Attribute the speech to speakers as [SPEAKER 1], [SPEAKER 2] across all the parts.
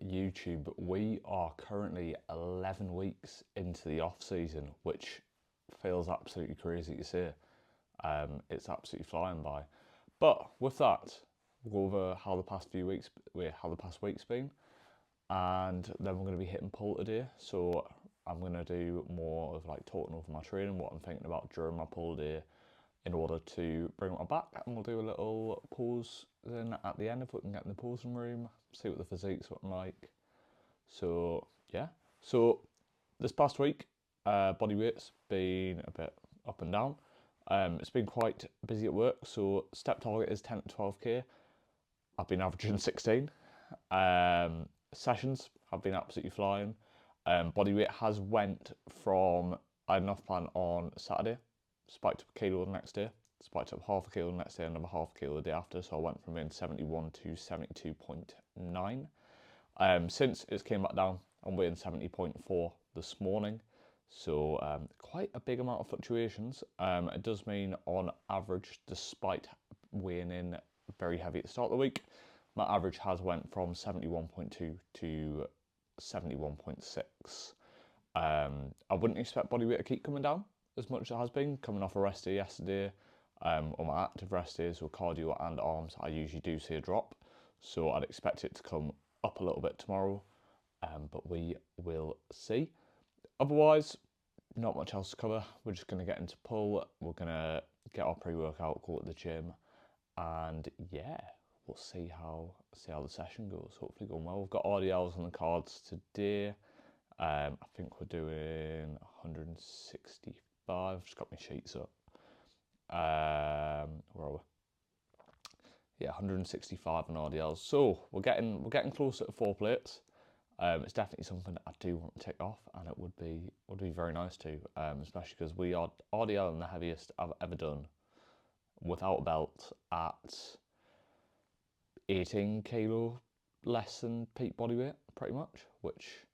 [SPEAKER 1] YouTube. We are currently 11 weeks into the off season, which feels absolutely crazy to say. It's absolutely flying by. But with that, we'll go over how the past week's been, and then we're going to be hitting pull today. So I'm going to do more of like talking over my training, what I'm thinking about during my pull day, in order to bring my back, and we'll do a little pause then at the end if we can get in the pausing room, see what the physique's looking like. So yeah, so this past week, body weight's been a bit up and down. It's been quite busy at work, so step target is 10 to 12k. I've been averaging 16. Sessions have been absolutely flying. Body weight has went from, I had enough plan on Saturday, spiked up a kilo the next day, spiked up half a kilo the next day, another half a kilo the day after, so I went from being 71 to 72.9. Since it's came back down, I'm weighing 70.4 this morning, so quite a big amount of fluctuations. It does mean on average, despite weighing in very heavy at the start of the week, my average has went from 71.2 to 71.6. I wouldn't expect body weight to keep coming down as much as it has been, coming off a rest day yesterday. On my active rest days with cardio and arms, I usually do see a drop, so I'd expect it to come up a little bit tomorrow, but we will see. Otherwise, not much else to cover. We're just going to get into pull, we're going to get our pre-workout, go to the gym, and yeah, we'll see how the session goes. Hopefully going well. We've got RDLs on the cards today. I think we're doing 165. I've just got my sheets up. Where are we? Yeah, 165 on RDLs. So we're getting closer to 4 plates. It's definitely something I do want to tick off, and it would be very nice to, especially because we are RDL and the heaviest I've ever done without a belt at 18 kilo less than peak body weight, pretty much, which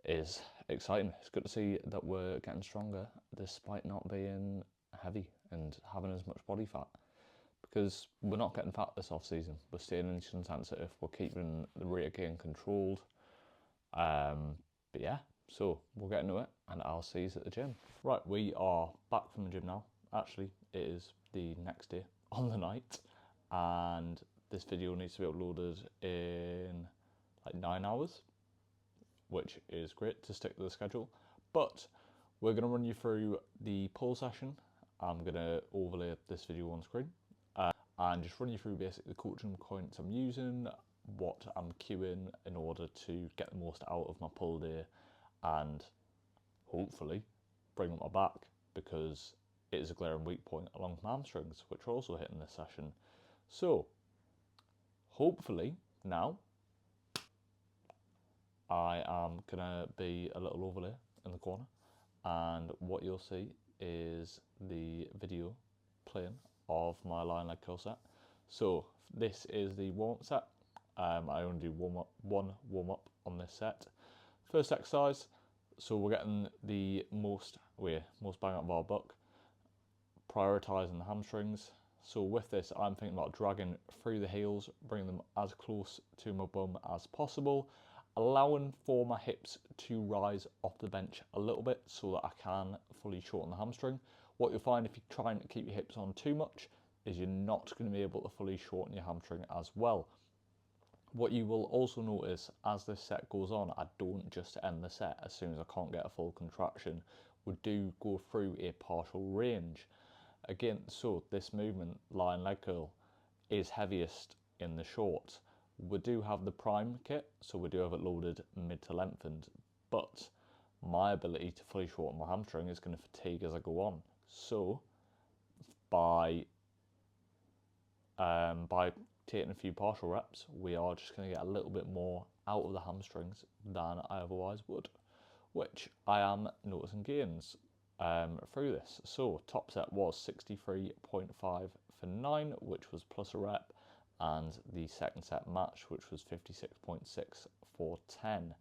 [SPEAKER 1] is exciting. It's good to see that we're getting stronger despite not being heavy and having as much body fat, because we're not getting fat this off season. We're staying insulin sensitive, we're keeping the rate of gain controlled. But yeah, so we'll get into it and I'll see you at the gym. Right, we are back from the gym now. Actually, it is the next day on the night, and this video needs to be uploaded in like 9 hours, which is great to stick to the schedule. But we're going to run you through the pull session. I'm going to overlay this video on screen and just run you through basically the coaching points I'm using, what I'm queuing in order to get the most out of my pull day, and hopefully bring up my back, because it is a glaring weak point along with my hamstrings, which are also hitting this session. So hopefully now I am gonna be a little overlay in the corner, and what you'll see is the video playing of my lying leg curl set. So this is the warm-up set. I only do one warm-up on this set. First exercise, so we're getting the most bang out of our buck, prioritising the hamstrings. So with this, I'm thinking about dragging through the heels, bringing them as close to my bum as possible, allowing for my hips to rise off the bench a little bit so that I can fully shorten the hamstring. What you'll find if you're trying to keep your hips on too much is you're not going to be able to fully shorten your hamstring as well. What you will also notice as this set goes on, I don't just end the set as soon as I can't get a full contraction. We do go through a partial range. Again, so this movement, lying leg curl, is heaviest in the short. We do have the prime kit, so we do have it loaded mid to lengthened, but my ability to fully shorten my hamstring is going to fatigue as I go on. So by taking a few partial reps, we are just going to get a little bit more out of the hamstrings than I otherwise would, which I am noticing gains through this. So top set was 63.5 for 9, which was plus a rep, and the second set match, which was 56.6 for 10.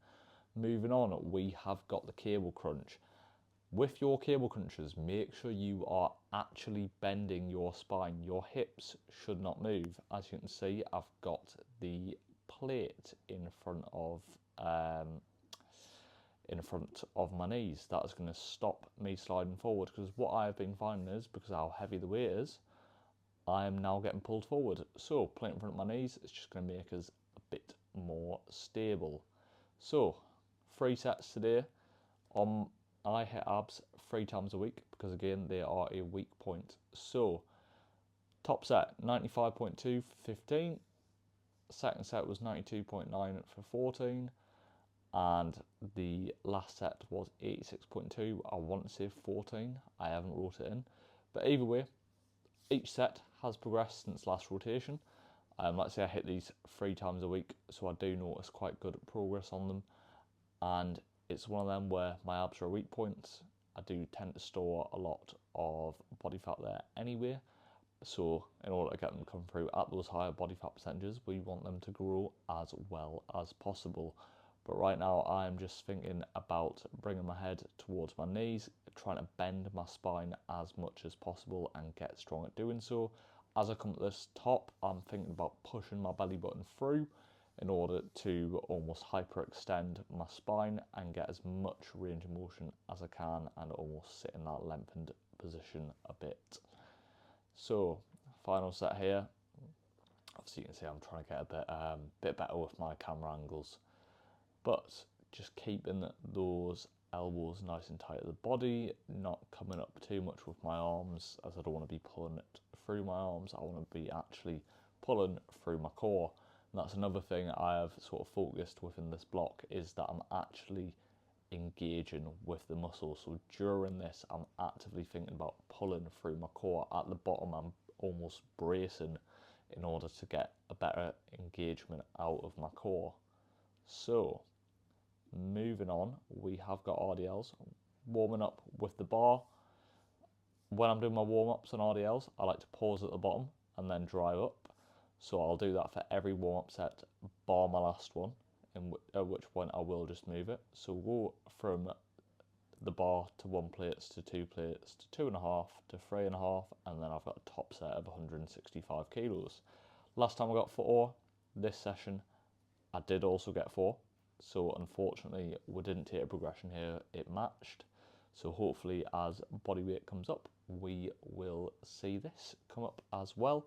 [SPEAKER 1] Moving on, we have got the cable crunch. With your cable crunches, make sure you are actually bending your spine. Your hips should not move. As you can see, I've got the plate in front of my knees. That is going to stop me sliding forward, because what I've been finding is, because of how heavy the weight is, I am now getting pulled forward. So plate in front of my knees is just going to make us a bit more stable. So 3 sets today. I hit abs 3 times a week, because again they are a weak point. So top set 95.2 for 15, second set was 92.9 for 14, and the last set was 86.2. I want to say 14, I haven't wrote it in, but either way, each set has progressed since last rotation. Let's say I hit these 3 times a week, so I do notice quite good progress on them, and it's one of them where my abs are weak points. I do tend to store a lot of body fat there anyway, so in order to get them to come through at those higher body fat percentages, we want them to grow as well as possible. But right now I'm just thinking about bringing my head towards my knees, trying to bend my spine as much as possible and get strong at doing so. As I come to this top, I'm thinking about pushing my belly button through in order to almost hyperextend my spine and get as much range of motion as I can and almost sit in that lengthened position a bit. So final set here. Obviously you can see I'm trying to get a bit better with my camera angles, but just keeping those elbows nice and tight at the body, not coming up too much with my arms, as I don't want to be pulling it through my arms. I want to be actually pulling through my core. And that's another thing I have sort of focused within this block, is that I'm actually engaging with the muscle. So during this, I'm actively thinking about pulling through my core. At the bottom, I'm almost bracing in order to get a better engagement out of my core. So moving on, we have got RDLs. Warming up with the bar. When I'm doing my warm-ups on RDLs, I like to pause at the bottom and then drive up. So I'll do that for every warm-up set, bar my last one, at which point I will just move it. So we'll go from the bar to 1 plates to 2 plates to 2.5 to 3.5, and then I've got a top set of 165 kilos. Last time I got 4, this session I did also get 4. So unfortunately we didn't take a progression here, it matched. So hopefully as body weight comes up, we will see this come up as well.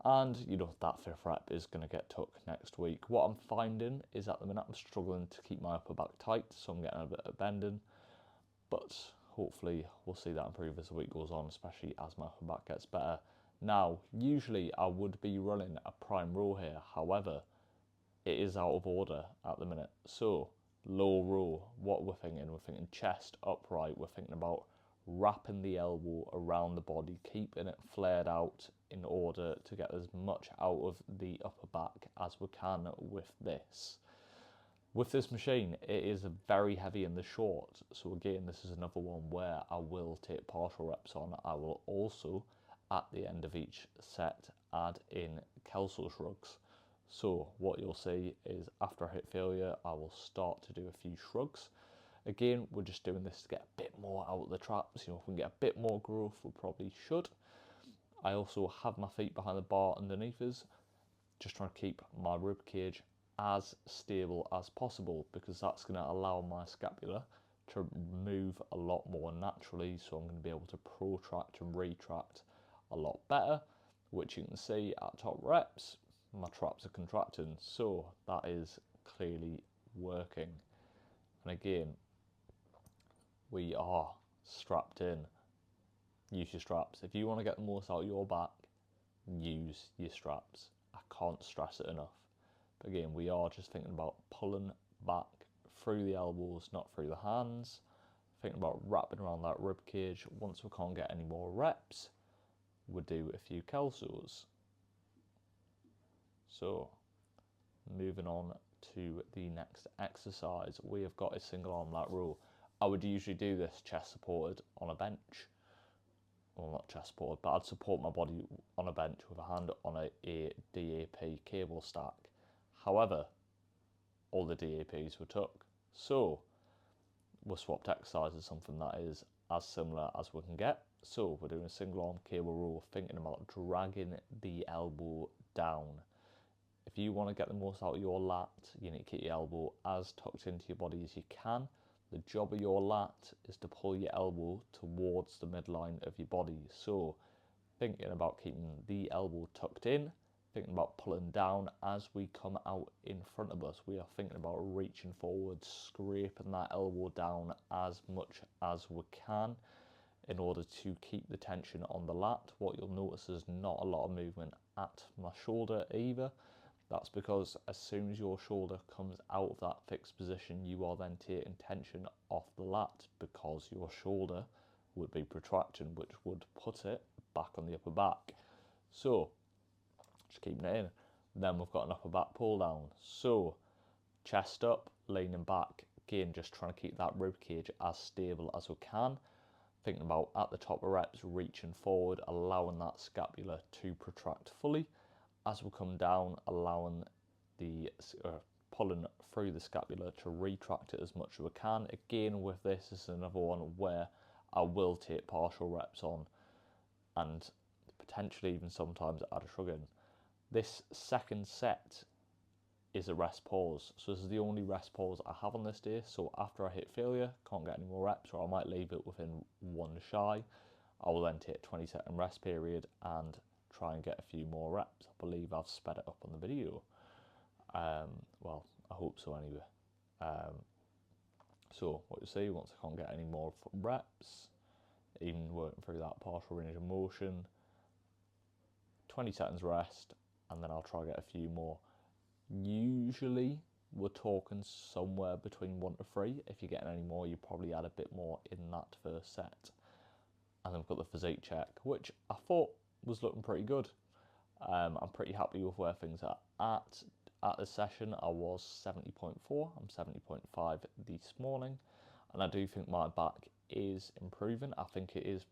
[SPEAKER 1] And you know, that 5th rep is going to get took next week. What I'm finding is at the minute I'm struggling to keep my upper back tight, so I'm getting a bit of bending. But hopefully we'll see that improve as the week goes on, especially as my upper back gets better. Now, usually I would be running a prime row here, however, it is out of order at the minute. So low row, what we're thinking chest upright, we're thinking about wrapping the elbow around the body, keeping it flared out in order to get as much out of the upper back as we can with this. With this machine, it is very heavy in the short, so again, this is another one where I will take partial reps on. I will also, at the end of each set, add in Kelso shrugs. So what you'll see is after I hit failure, I will start to do a few shrugs. Again, we're just doing this to get a bit more out of the traps. You know, if we can get a bit more growth, we probably should. I also have my feet behind the bar underneath us, just trying to keep my rib cage as stable as possible, because that's going to allow my scapula to move a lot more naturally, so I'm going to be able to protract and retract a lot better, which you can see at top reps, my traps are contracting, so that is clearly working. And again, we are strapped in. Use your straps. If you want to get the most out of your back, use your straps. I can't stress it enough. But again, we are just thinking about pulling back through the elbows, not through the hands. Thinking about wrapping around that rib cage. Once we can't get any more reps, we'll do a few Kelsos. So, moving on to the next exercise, we have got a single arm lat row. I would usually do this chest supported on a bench. Well, not chest supported, but I'd support my body on a bench with a hand on a DAP cable stack. However, all the DAPs were took. So, we swapped exercises, something that is as similar as we can get. So, we're doing a single arm cable row, thinking about dragging the elbow down. if you want to get the most out of your lat, you need to keep your elbow as tucked into your body as you can. The job of your lat is to pull your elbow towards the midline of your body. So thinking about keeping the elbow tucked in, thinking about pulling down as we come out in front of us. We are thinking about reaching forward, scraping that elbow down as much as we can in order to keep the tension on the lat. What you'll notice is not a lot of movement at my shoulder either. That's because as soon as your shoulder comes out of that fixed position, you are then taking tension off the lat because your shoulder would be protracting, which would put it back on the upper back. So just keeping it in. Then we've got an upper back pull down. So chest up, leaning back. Again, just trying to keep that rib cage as stable as we can. Thinking about at the top of reps, reaching forward, allowing that scapula to protract fully. As we come down, allowing the pulling through the scapula to retract it as much as we can. Again, with this is another one where I will take partial reps on and potentially even sometimes add a shrug in. This second set is a rest pause. So this is the only rest pause I have on this day. So after I hit failure, can't get any more reps, or I might leave it within one shy. I will then take a 20-second rest period and try and get a few more reps. I believe I've sped it up on the video. Well, I hope so anyway. So what you see, once I can't get any more reps, even working through that partial range of motion, 20 seconds rest, and then I'll try and get a few more. Usually we're talking somewhere between 1 to 3. If you're getting any more, you probably add a bit more in that first set. And then we've got the physique check, which I thought was looking pretty good. I'm pretty happy with where things are at this session. I was 70.4, I'm 70.5 this morning, and I do think my back is improving. I think it is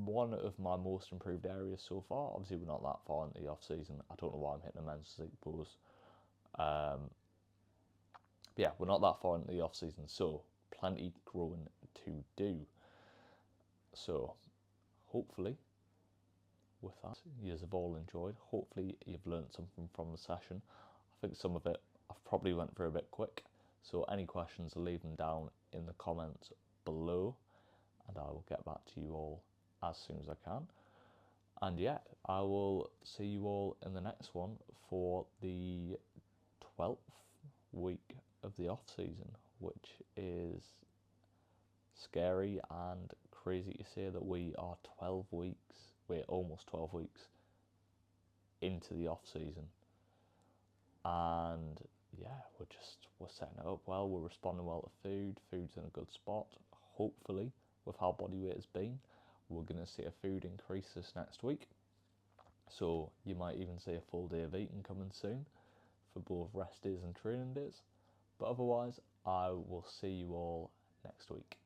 [SPEAKER 1] one of my most improved areas so far. Obviously we're not that far into the off season. I don't know why I'm hitting a men's physique pose. Yeah, we're not that far into the off season, so plenty growing to do. So hopefully with that, you have all enjoyed. Hopefully you've learned something from the session. I think some of it I've probably went through a bit quick, so any questions, leave them down in the comments below and I will get back to you all as soon as I can. And yeah, I will see you all in the next one for the 12th week of the off season, which is scary and crazy to say that we are 12 weeks, we're almost 12 weeks into the off season. And yeah, we're setting it up well, we're responding well to food's in a good spot. Hopefully, with how body weight has been, we're going to see a food increase this next week. So you might even see a full day of eating coming soon for both rest days and training days. But otherwise, I will see you all next week.